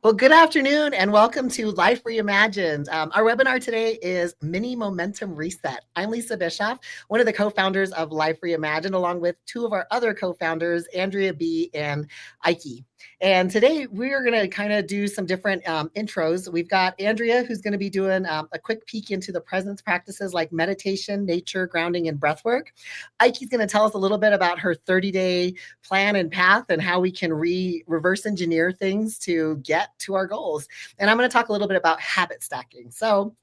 Well, good afternoon and welcome to Life Reimagined. Our webinar today is Mini Momentum Reset. I'm Lisa Bischoff, one of the co-founders of Life Reimagined, along with two of our other co-founders, Andrea B and Iky. And today we're going to kind of do some different intros. We've got Andrea, who's going to be doing a quick peek into the presence practices like meditation, nature, grounding, and breath work. Iky's going to tell us a little bit about her 30-day plan and path and how we can reverse engineer things to get to our goals. And I'm going to talk a little bit about habit stacking. So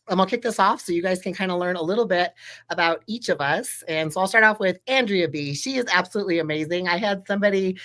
I'll kick this off so you guys can kind of learn a little bit about each of us. And so I'll start off with Andrea B. She is absolutely amazing. I had somebody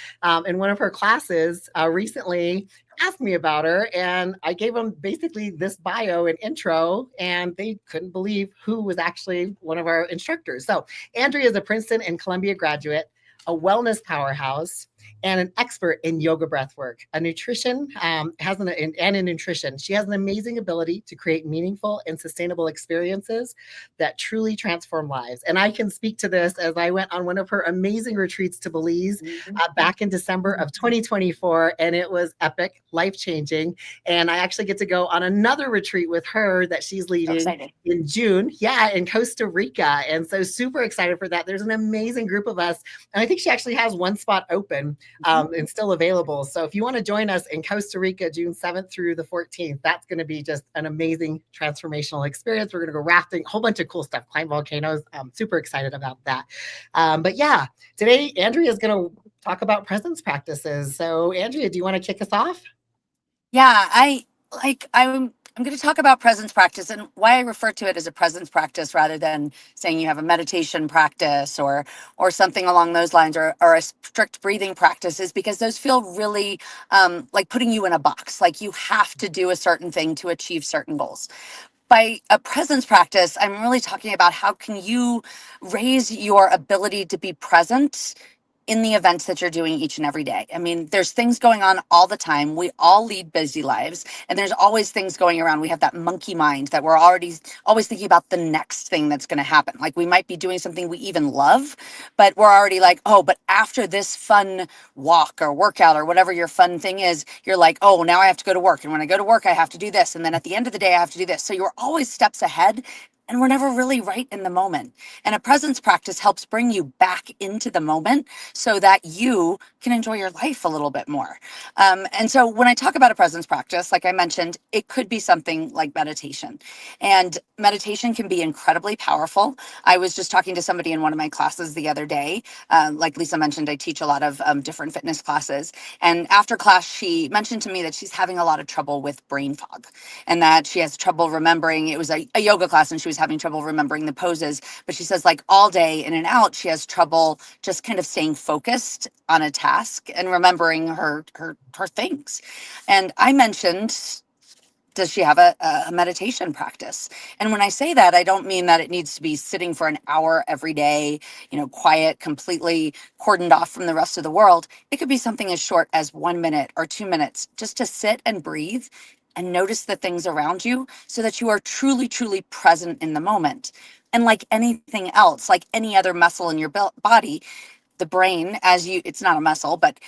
in one of her classes recently ask me about her, and I gave them basically this bio and intro, and they couldn't believe who was actually one of our instructors. So Andrea is a Princeton and Columbia graduate, a wellness powerhouse, and an expert in yoga breath work. A nutrition and in nutrition. She has an amazing ability to create meaningful and sustainable experiences that truly transform lives. And I can speak to this as I went on one of her amazing retreats to Belize back in December of 2024, and it was epic, life-changing. And I actually get to go on another retreat with her that she's leading in June, in Costa Rica. And so super excited for that. There's an amazing group of us, and I think she actually has one spot open and still available. So if you want to join us in Costa Rica, June 7th through the 14th, that's going to be just an amazing transformational experience. We're going to go rafting, a whole bunch of cool stuff, climb volcanoes. I'm super excited about that. But yeah, today Andrea is going to talk about presence practices. So Andrea, do you want to kick us off? Yeah, I'm going to talk about presence practice, and why I refer to it as a presence practice rather than saying you have a meditation practice or something along those lines, or a strict breathing practice, is because those feel really like putting you in a box, like you have to do a certain thing to achieve certain goals. By a presence practice, I'm really talking about how can you raise your ability to be present in the events that you're doing each and every day. I mean, there's things going on all the time. We all lead busy lives, and there's always things going around. We have that monkey mind that we're already always thinking about the next thing that's going to happen. Like we might be doing something we even love, but we're already like, oh, but after this fun walk or workout or whatever your fun thing is, you're like, oh, now I have to go to work. And when I go to work, I have to do this. And then at the end of the day, I have to do this. So you're always steps ahead, and we're never really right in the moment. And a presence practice helps bring you back into the moment so that you can enjoy your life a little bit more. And so when I talk about a presence practice, like I mentioned, it could be something like meditation. And meditation can be incredibly powerful. I was just talking to somebody in one of my classes the other day. Like Lisa mentioned, I teach a lot of different fitness classes. And after class, she mentioned to me that she's having a lot of trouble with brain fog, and that she has trouble remembering. It was a yoga class, and she was having trouble remembering the poses. But she says, like, all day in and out, she has trouble just kind of staying focused on a task and remembering her things. And I mentioned, does she have a meditation practice? And when I say that, I don't mean that it needs to be sitting for an hour every day, quiet, completely cordoned off from the rest of the world. It could be something as short as 1 minute or 2 minutes, just to sit and breathe and notice the things around you so that you are truly, truly present in the moment. And like anything else, like any other muscle in your body, the brain, it's not a muscle, but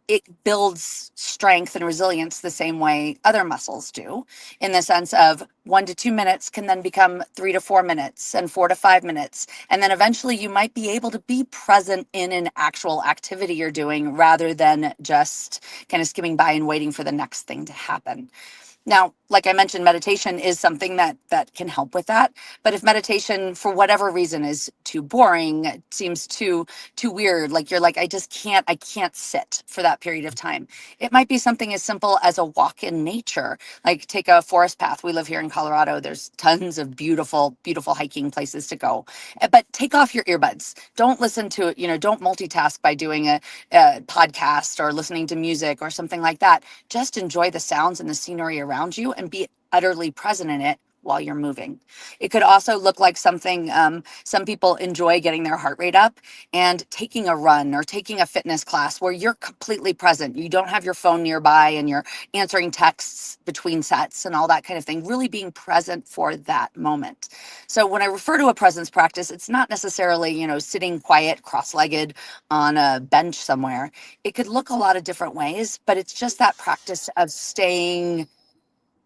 it builds strength and resilience the same way other muscles do, in the sense of 1 to 2 minutes can then become 3 to 4 minutes and 4 to 5 minutes. And then eventually you might be able to be present in an actual activity you're doing rather than just kind of skimming by and waiting for the next thing to happen. Now, like I mentioned, meditation is something that can help with that. But if meditation, for whatever reason, is too boring, it seems too weird, like you're like, I can't sit for that period of time. It might be something as simple as a walk in nature, like take a forest path. We live here in Colorado. There's tons of beautiful, beautiful hiking places to go. But take off your earbuds. Don't listen to it, don't multitask by doing a podcast or listening to music or something like that. Just enjoy the sounds and the scenery around you and be utterly present in it while you're moving. It could also look like something, some people enjoy getting their heart rate up and taking a run or taking a fitness class where you're completely present. You don't have your phone nearby and you're answering texts between sets and all that kind of thing, really being present for that moment. So when I refer to a presence practice, it's not necessarily, sitting quiet, cross-legged on a bench somewhere. It could look a lot of different ways, but it's just that practice of staying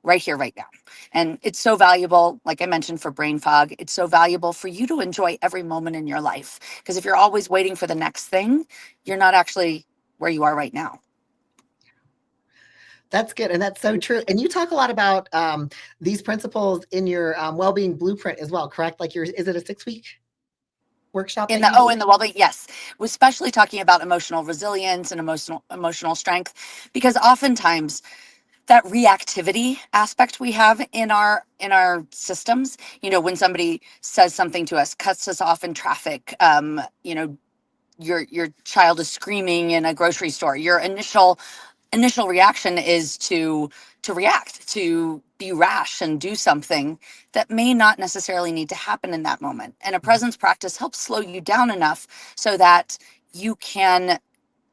right here, right now. And it's so valuable, like I mentioned, for brain fog. It's so valuable for you to enjoy every moment in your life. Because if you're always waiting for the next thing, you're not actually where you are right now. That's good. And that's so true. And you talk a lot about these principles in your well-being blueprint as well, correct? Like is it a 6-week workshop In that the you do? in the well-being, yes, we're especially talking about emotional resilience and emotional strength, because oftentimes that reactivity aspect we have in our systems, when somebody says something to us, cuts us off in traffic, your child is screaming in a grocery store, your initial reaction is to react, to be rash and do something that may not necessarily need to happen in that moment. And a presence practice helps slow you down enough so that you can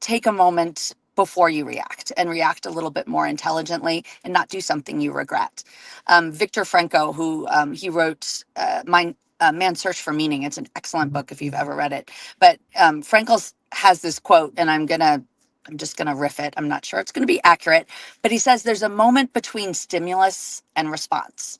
take a moment before you react and react a little bit more intelligently and not do something you regret. Viktor Frankl, who he wrote Man's Search for Meaning. It's an excellent book if you've ever read it. But Frankl has this quote, and I'm just going to riff it. I'm not sure it's going to be accurate, but he says there's a moment between stimulus and response.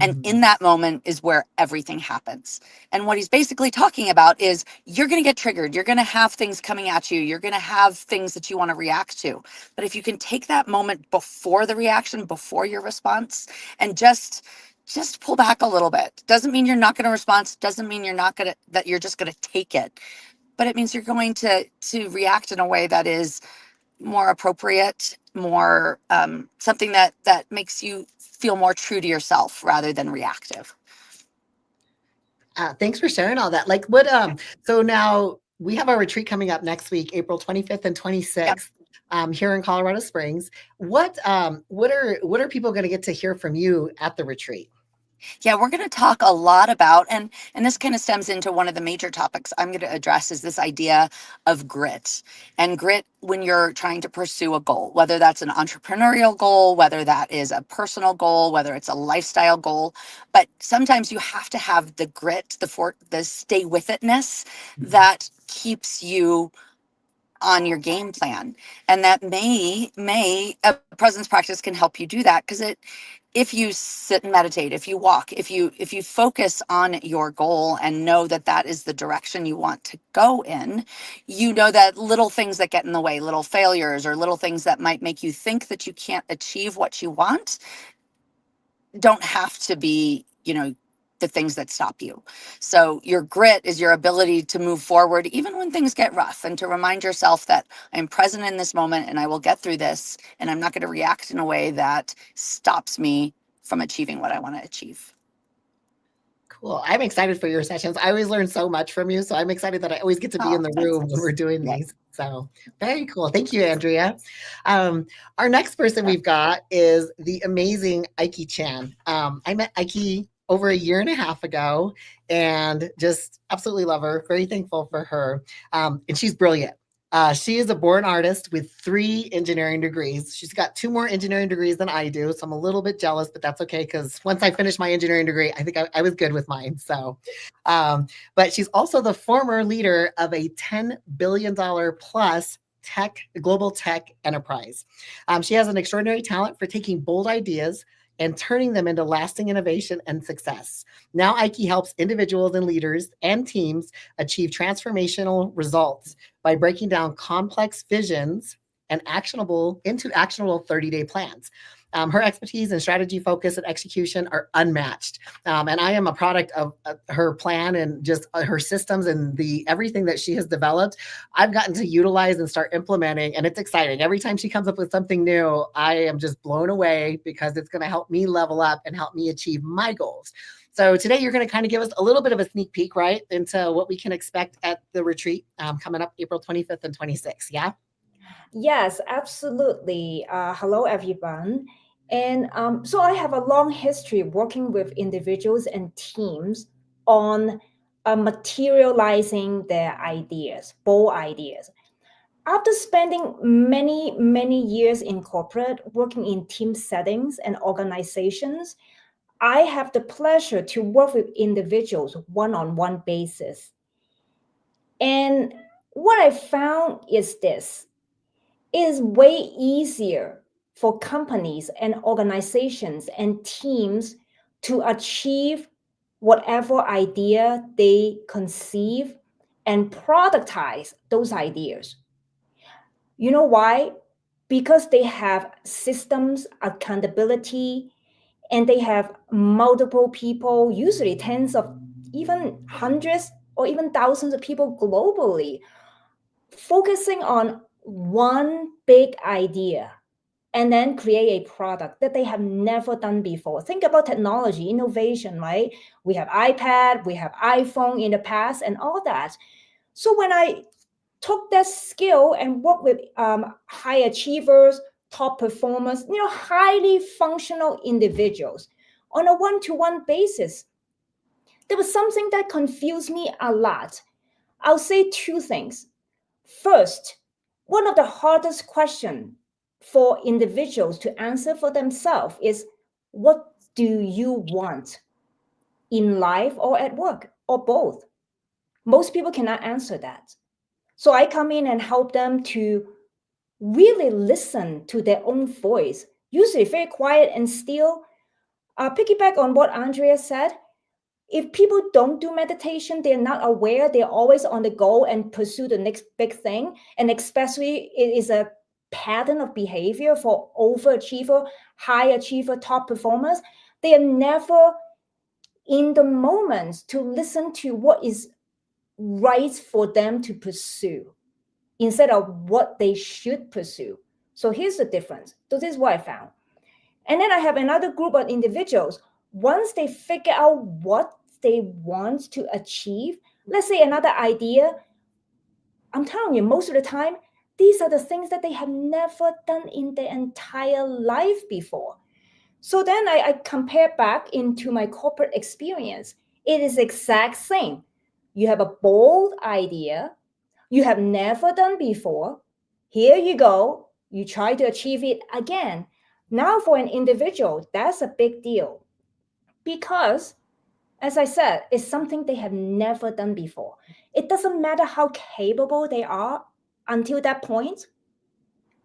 And in that moment is where everything happens. And what he's basically talking about is you're going to get triggered. You're going to have things coming at you. You're going to have things that you want to react to. But if you can take that moment before the reaction, before your response, and just pull back a little bit. Doesn't mean you're not going to respond. Doesn't mean that you're just going to take it. But it means you're going to react in a way that is more appropriate, more something that makes you feel more true to yourself rather than reactive. Thanks for sharing all that. Like what, so now we have our retreat coming up next week, April 25th and 26th. Yep. Here in Colorado Springs. What are people going to get to hear from you at the retreat? Yeah, we're going to talk a lot about, and this kind of stems into one of the major topics I'm going to address, is this idea of grit. And grit when you're trying to pursue a goal, whether that's an entrepreneurial goal, whether that is a personal goal, whether it's a lifestyle goal. But sometimes you have to have the grit, the stay with itness that keeps you on your game plan. And that may a presence practice can help you do that, because if you sit and meditate, if you walk, if you focus on your goal and know that that is the direction you want to go in, that little things that get in the way, little failures or little things that might make you think that you can't achieve what you want, don't have to be, the things that stop you. So your grit is your ability to move forward even when things get rough, and to remind yourself that I'm present in this moment and I will get through this, and I'm not going to react in a way that stops me from achieving what I want to achieve. Cool. I'm excited for your sessions. I always learn so much from you. So I'm excited that I always get to be in the room when we're doing these. So very cool. Thank you, Andrea. Our next person we've got is the amazing Iky Chan. I met Iky over a year and a half ago and just absolutely love her. Very thankful for her. And she's brilliant. She is a born artist with 3 engineering degrees. She's got 2 more engineering degrees than I do. So I'm a little bit jealous, but that's okay. Because once I finished my engineering degree, I think I was good with mine. So, but she's also the former leader of a $10 billion plus global tech enterprise. She has an extraordinary talent for taking bold ideas and turning them into lasting innovation and success. Now, Iky helps individuals and leaders and teams achieve transformational results by breaking down complex visions and actionable 30-day plans. Her expertise and strategy focus and execution are unmatched. And I am a product of her plan and just her systems and everything that she has developed. I've gotten to utilize and start implementing, and it's exciting. Every time she comes up with something new, I am just blown away because it's going to help me level up and help me achieve my goals. So today you're going to kind of give us a little bit of a sneak peek, right, into what we can expect at the retreat coming up April 25th and 26th. Yeah? Yes, absolutely. Hello, everyone. And so I have a long history working with individuals and teams on materializing their ideas, bold ideas. After spending many, many years in corporate, working in team settings and organizations, I have the pleasure to work with individuals one-on-one basis. And what I found is this: it is way easier for companies and organizations and teams to achieve whatever idea they conceive and productize those ideas. You know why? Because they have systems, accountability, and they have multiple people, usually tens of, even hundreds or even thousands of people globally, focusing on one big idea and then create a product that they have never done before. Think about technology, innovation, right? We have iPad, we have iPhone in the past, and all that. So when I took that skill and worked with high achievers, top performers, highly functional individuals on a one-to-one basis, there was something that confused me a lot. I'll say two things. First, one of the hardest questions for individuals to answer for themselves is, what do you want in life or at work or both? Most people cannot answer that. So I come in and help them to really listen to their own voice, usually very quiet and still. Piggyback on what Andrea said, if people don't do meditation, they're not aware, they're always on the go and pursue the next big thing. And especially it is a pattern of behavior for overachiever, high achiever, top performers. They are never in the moments to listen to what is right for them to pursue instead of what they should pursue. So here's the difference. So this is what I found. And then I have another group of individuals. Once they figure out what they want to achieve, let's say another idea, I'm telling you, most of the time, these are the things that they have never done in their entire life before. So then I compare back into my corporate experience. It is exact same. You have a bold idea you have never done before. Here you go. You try to achieve it again. Now, for an individual, that's a big deal because, as I said, it's something they have never done before. It doesn't matter how capable they are until that point.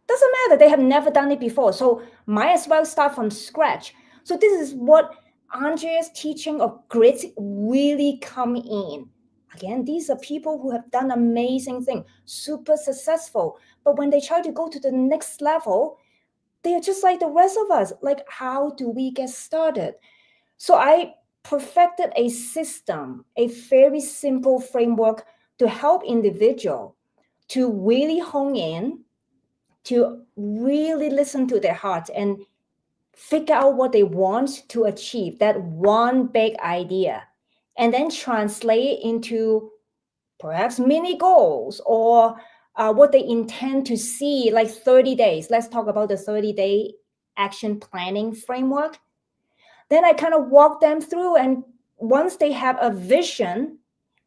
Doesn't matter. They have never done it before. So might as well start from scratch. So this is what Andrea's teaching of grit really come in. Again, these are people who have done amazing things, super successful. But when they try to go to the next level, they are just like the rest of us. Like, how do we get started? So I perfected a system, a very simple framework to help individual to really hone in, to really listen to their hearts and figure out what they want to achieve, that one big idea, and then translate it into perhaps mini goals or what they intend to see, like 30 days. Let's talk about the 30-day action planning framework. Then I kind of walk them through, and once they have a vision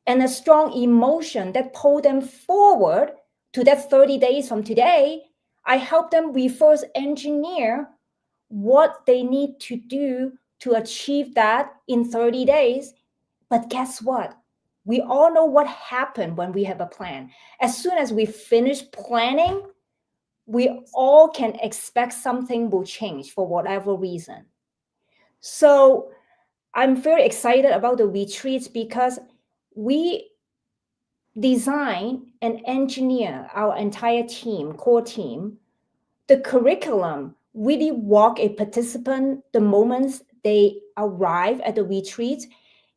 and a strong emotion that pull them forward to that 30 days from today, I help them reverse engineer what they need to do to achieve that in 30 days. But guess what? We all know what happened when we have a plan. As soon as we finish planning, we all can expect something will change for whatever reason. So I'm very excited about the retreats because we design and engineer our entire team, core team. The curriculum really walk a participant the moments they arrive at the retreat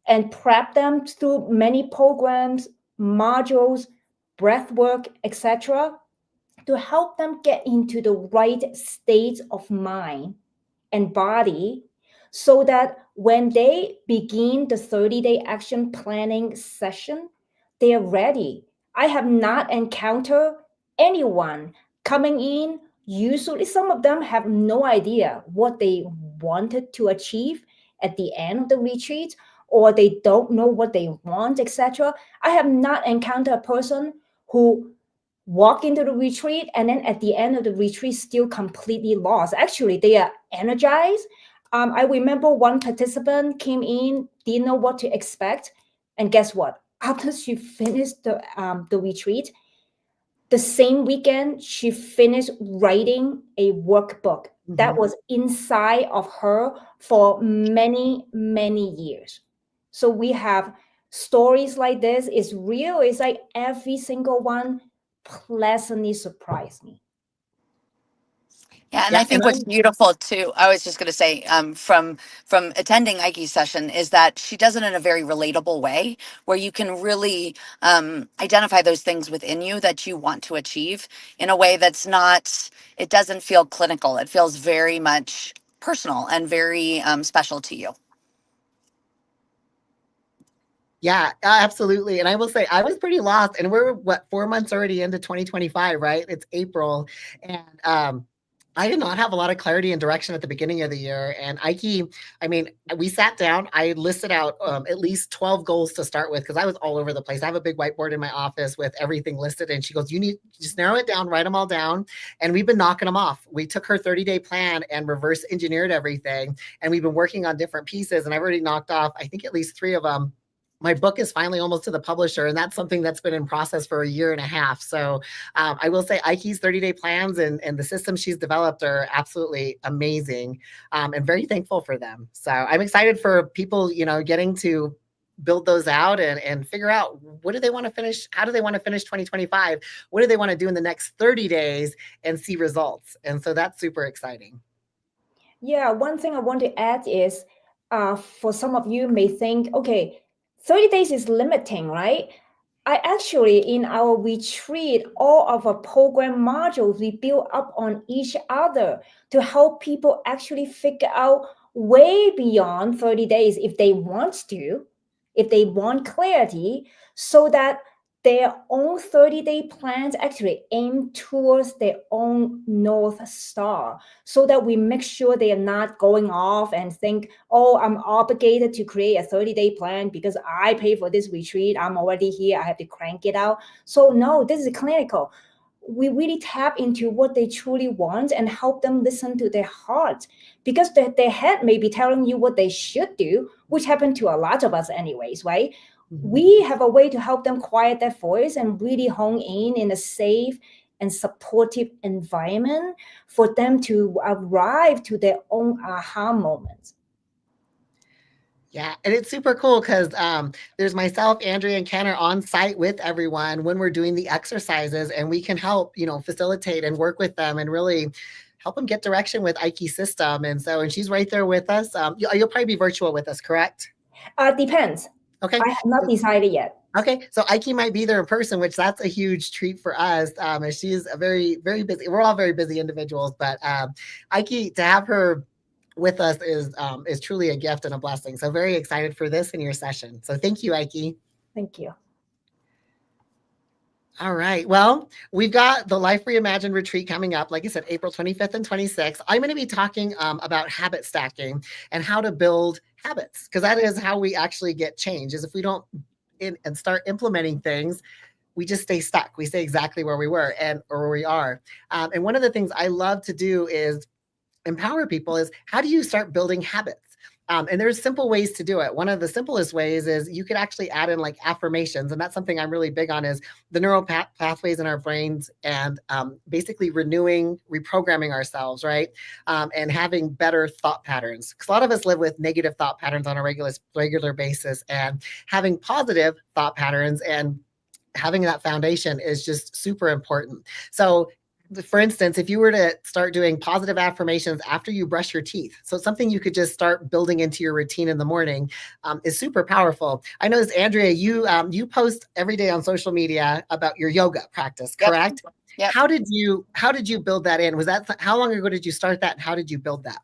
and prep them through many programs, modules, breath work, etc., to help them get into the right state of mind and body so that when they begin the 30-day action planning session, they are ready. I have not encountered anyone coming in Usually, some of them have no idea what they wanted to achieve at the end of the retreat, or they don't know what they want, etc. I have not encountered a person who walk into the retreat and then at the end of the retreat still completely lost. Actually, they are energized. I remember one participant came in, didn't know what to expect, and guess what? After she finished the retreat, the same weekend she finished writing a workbook that was inside of her for many years. So we have stories like this. It's real. It's like every single one pleasantly surprised me. Yeah, and Yeah, I think what's beautiful too, I was just going to say, from attending Iky's session, is that she does it in a very relatable way, where you can really identify those things within you that you want to achieve in a way that's not. It doesn't feel clinical. It feels very much personal and very special to you. Yeah, absolutely. And I will say I was pretty lost. And we're 4 months already into 2025, right? It's April. And I did not have a lot of clarity and direction at the beginning of the year. And Iky, I mean, we sat down, I listed out at least 12 goals to start with because I was all over the place. I have a big whiteboard in my office with everything listed. And she goes, you need just narrow it down, write them all down. And we've been knocking them off. We took her 30-day plan and reverse engineered everything. And we've been working on different pieces. And I've already knocked off, I think, at least 3 of them. My book is finally almost to the publisher, and that's something that's been in process for a year and a half. So I will say Iky's 30-day plans and the systems she's developed are absolutely amazing, and very thankful for them. So I'm excited for people, getting to build those out and figure out what do they want to finish, how do they want to finish 2025, what do they want to do in the next 30 days and see results. And so that's super exciting. Yeah, one thing I want to add is for some of you may think, okay, 30 days is limiting, right? I actually, in our retreat, all of our program modules, we build up on each other to help people actually figure out way beyond 30 days if they want to, if they want clarity, so that their own 30-day plans actually aim towards their own North Star, so that we make sure they are not going off and think, oh, I'm obligated to create a 30-day plan because I pay for this retreat. I'm already here. I have to crank it out. So no, this is clinical. We really tap into what they truly want and help them listen to their heart, because their head may be telling you what they should do, which happened to a lot of us anyways, right? We have a way to help them quiet their voice and really hone in a safe and supportive environment for them to arrive to their own aha moments. Yeah, and it's super cool because there's myself, Andrea, and Ken are on site with everyone when we're doing the exercises, and we can help, facilitate and work with them and really help them get direction with Iky system. And she's right there with us. You'll probably be virtual with us, correct? Depends. Okay. I have not decided yet. Okay, so Iky might be there in person, which that's a huge treat for us. And she's a very, very busy. We're all very busy individuals, but Iky, to have her with us is truly a gift and a blessing. So very excited for this in your session. So thank you, Iky. Thank you. All right. Well, we've got the Life Reimagined retreat coming up, like I said, April 25th and 26th. I'm going to be talking about habit stacking and how to build habits, because that is how we actually get change. Is if we don't and start implementing things, we just stay stuck. We stay exactly where we were or where we are. And one of the things I love to do is empower people is how do you start building habits? And there's simple ways to do it. One of the simplest ways is you could actually add in like affirmations. And that's something I'm really big on, is the neural pathways in our brains, and basically reprogramming ourselves, right? And having better thought patterns. Because a lot of us live with negative thought patterns on a regular basis, and having positive thought patterns and having that foundation is just super important. So for instance, if you were to start doing positive affirmations after you brush your teeth, so something you could just start building into your routine in the morning, is super powerful. I noticed, Andrea, you post every day on social media about your yoga practice, correct? Yep. How did you build that in? Was that, how long ago did you start that, and how did you build that?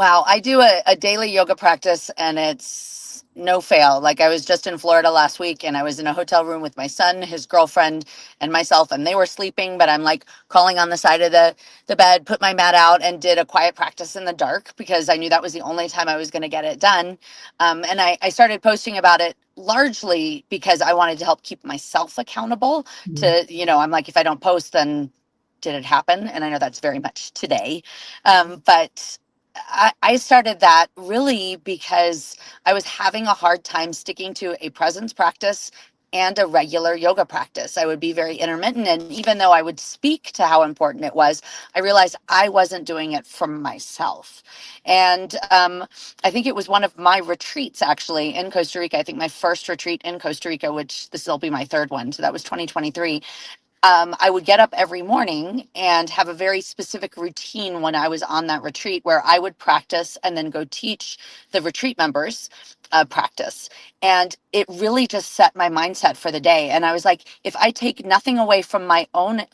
Wow, I do a daily yoga practice and it's no fail. Like I was just in Florida last week and I was in a hotel room with my son, his girlfriend, and myself, and they were sleeping, but I'm like crawling on the side of the bed, put my mat out and did a quiet practice in the dark because I knew that was the only time I was going to get it done. And I started posting about it largely because I wanted to help keep myself accountable to, I'm like, if I don't post, then did it happen? And I know that's very much today. But I started that really because I was having a hard time sticking to a presence practice and a regular yoga practice. I would be very intermittent. And even though I would speak to how important it was, I realized I wasn't doing it for myself. And I think it was one of my retreats actually in Costa Rica. I think my first retreat in Costa Rica, which this will be my third one. So that was 2023. I would get up every morning and have a very specific routine when I was on that retreat where I would practice and then go teach the retreat members practice. And it really just set my mindset for the day. And I was like, if I take nothing away from my own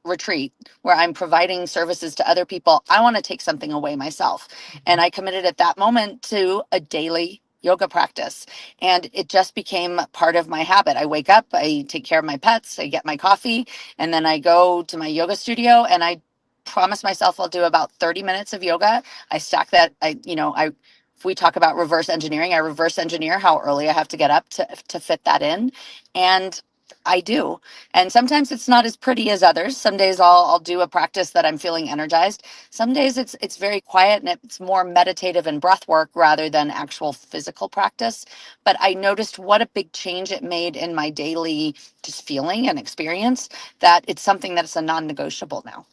retreat where I'm providing services to other people, I want to take something away myself. And I committed at that moment to a daily yoga practice. And it just became part of my habit. I wake up, I take care of my pets, I get my coffee, and then I go to my yoga studio and I promise myself I'll do about 30 minutes of yoga. I stack that. If we talk about reverse engineering, I reverse engineer how early I have to get up to fit that in. And I do. And sometimes it's not as pretty as others. Some days I'll do a practice that I'm feeling energized. Some days it's very quiet and it's more meditative and breath work rather than actual physical practice. But I noticed what a big change it made in my daily just feeling and experience, that it's something that is a non-negotiable now.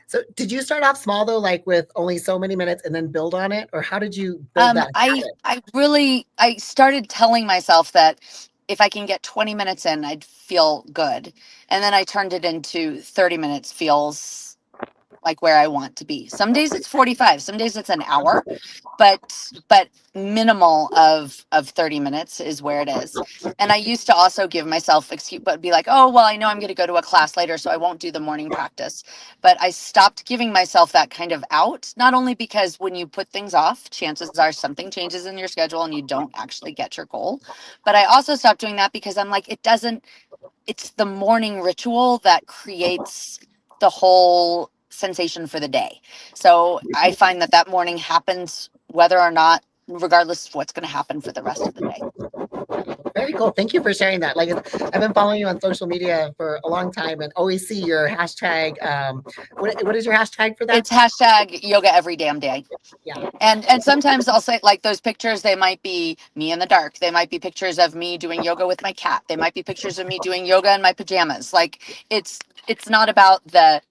So did you start off small though, like with only so many minutes and then build on it? Or how did you build that habit? I started telling myself that if I can get 20 minutes in, I'd feel good. And then I turned it into 30 minutes feels like where I want to be. Some days it's 45, some days it's an hour, but minimal of 30 minutes is where it is. And I used to also give myself excuse, but be like, oh, well, I know I'm going to go to a class later, so I won't do the morning practice. But I stopped giving myself that kind of out, not only because when you put things off, chances are something changes in your schedule and you don't actually get your goal. But I also stopped doing that because I'm like, it's the morning ritual that creates the whole sensation for the day. So I find that morning happens whether or not, regardless of what's going to happen for the rest of the day. Very cool. Thank you for sharing that. Like, I've been following you on social media for a long time and always see your hashtag. What is your hashtag for that? It's hashtag yoga every damn day. Yeah. And sometimes I'll say, like, those pictures, they might be me in the dark. They might be pictures of me doing yoga with my cat. They might be pictures of me doing yoga in my pajamas. Like, it's not about the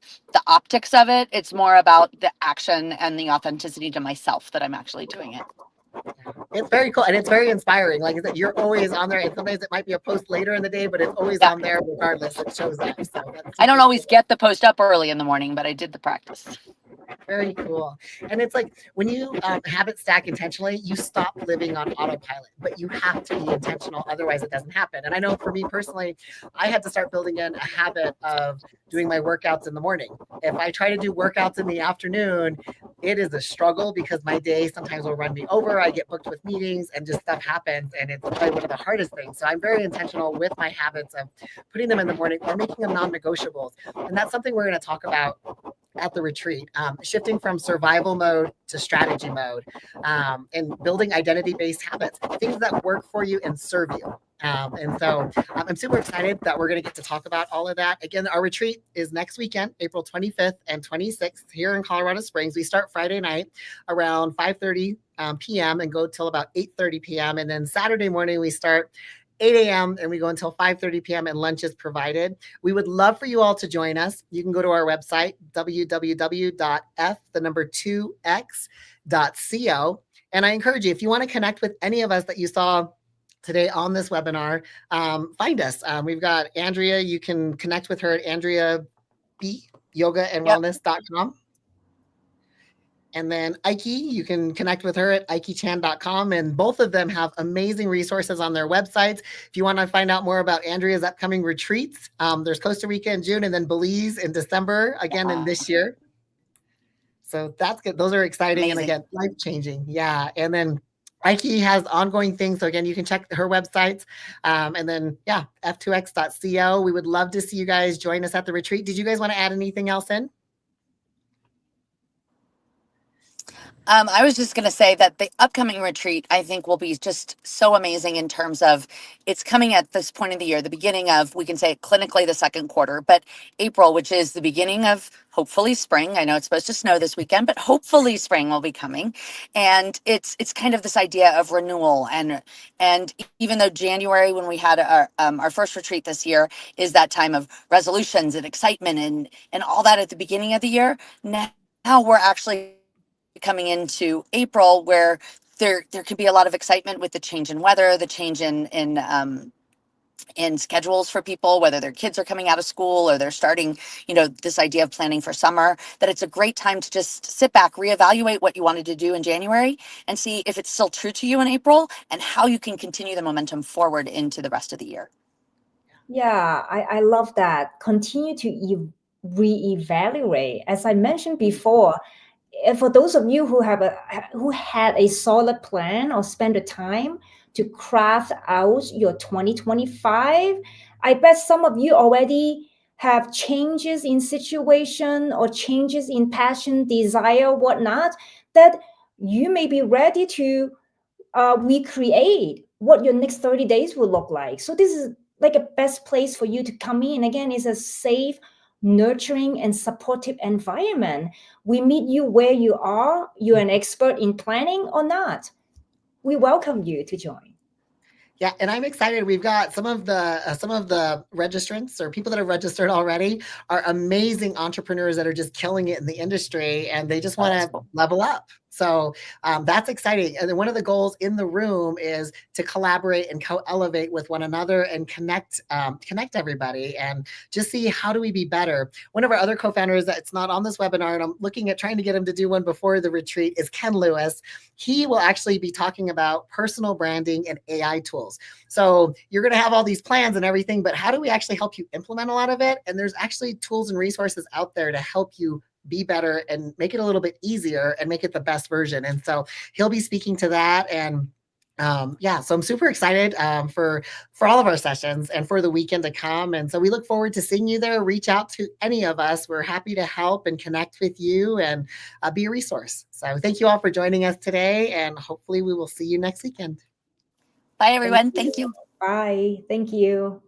optics of it. It's more about the action and the authenticity to myself that I'm actually doing it. It's very cool and it's very inspiring. Like I said, you're always on there, and sometimes it might be a post later in the day, but it's always on there regardless. It shows up. So I don't always get the post up early in the morning, but I did the practice. Very cool. And it's like when you habit stack intentionally, you stop living on autopilot, but you have to be intentional. Otherwise, it doesn't happen. And I know for me personally, I had to start building in a habit of doing my workouts in the morning. If I try to do workouts in the afternoon, it is a struggle because my day sometimes will run me over. I get booked with meetings and just stuff happens. And it's probably one of the hardest things. So I'm very intentional with my habits of putting them in the morning or making them non-negotiables. And that's something we're going to talk about at the retreat, shifting from survival mode to strategy mode, and building identity-based habits, things that work for you and serve you. And so I'm super excited that we're going to get to talk about all of that. Again, our retreat is next weekend, April 25th and 26th here in Colorado Springs. We start Friday night around 5:30 p.m. and go till about 8:30 p.m. And then Saturday morning, we start 8 a.m. and we go until 5:30 p.m. and lunch is provided. We would love for you all to join us. You can go to our website, www.f2x.co. And I encourage you, if you want to connect with any of us that you saw today on this webinar, find us. We've got Andrea. You can connect with her at Andrea B, yogaandwellness.com. And then Iky, you can connect with her at ikychan.com. And both of them have amazing resources on their websites. If you want to find out more about Andrea's upcoming retreats, there's Costa Rica in June and then Belize in December, again in this year. So that's good. Those are exciting. And Amazing. again, life changing. Yeah. And then Iky has ongoing things. So again, you can check her website. And then, yeah, f2x.co. We would love to see you guys join us at the retreat. Did you guys want to add anything else in? I was just going to say that the upcoming retreat, I think, will be just so amazing in terms of it's coming at this point of the year, the beginning of, we can say clinically the second quarter, but April, which is the beginning of hopefully spring. I know it's supposed to snow this weekend, but hopefully spring will be coming. And it's kind of this idea of renewal. And even though January, when we had our first retreat this year, is that time of resolutions and excitement and all that at the beginning of the year, now we're actually coming into April where there could be a lot of excitement with the change in weather, the change in schedules for people, whether their kids are coming out of school or they're starting, this idea of planning for summer, that it's a great time to just sit back, reevaluate what you wanted to do in January and see if it's still true to you in April and how you can continue the momentum forward into the rest of the year. Yeah, I love that. Continue to reevaluate. As I mentioned before, for those of you who had a solid plan or spend the time to craft out your 2025, I bet some of you already have changes in situation or changes in passion, desire, whatnot, that you may be ready to recreate what your next 30 days will look like. So this is like a best place for you to come in. Again, it's a safe, nurturing, and supportive environment. We meet you where you are. You're an expert in planning or not. We welcome you to join. Yeah, and I'm excited. We've got some of the registrants or people that have registered already are amazing entrepreneurs that are just killing it in the industry, and they just want to level up. So that's exciting. And then one of the goals in the room is to collaborate and co-elevate with one another and connect everybody and just see how do we be better. One of our other co-founders that's not on this webinar, and I'm looking at trying to get him to do one before the retreat, is Ken Lewis. He will actually be talking about personal branding and AI tools. So you're going to have all these plans and everything, but how do we actually help you implement a lot of it? And there's actually tools and resources out there to help you be better and make it a little bit easier and make it the best version. And so he'll be speaking to that. And so I'm super excited for all of our sessions and for the weekend to come. And so we look forward to seeing you there. Reach out to any of us. We're happy to help and connect with you and be a resource. So thank you all for joining us today. And hopefully we will see you next weekend. Bye, everyone. Thank you. Bye. Thank you.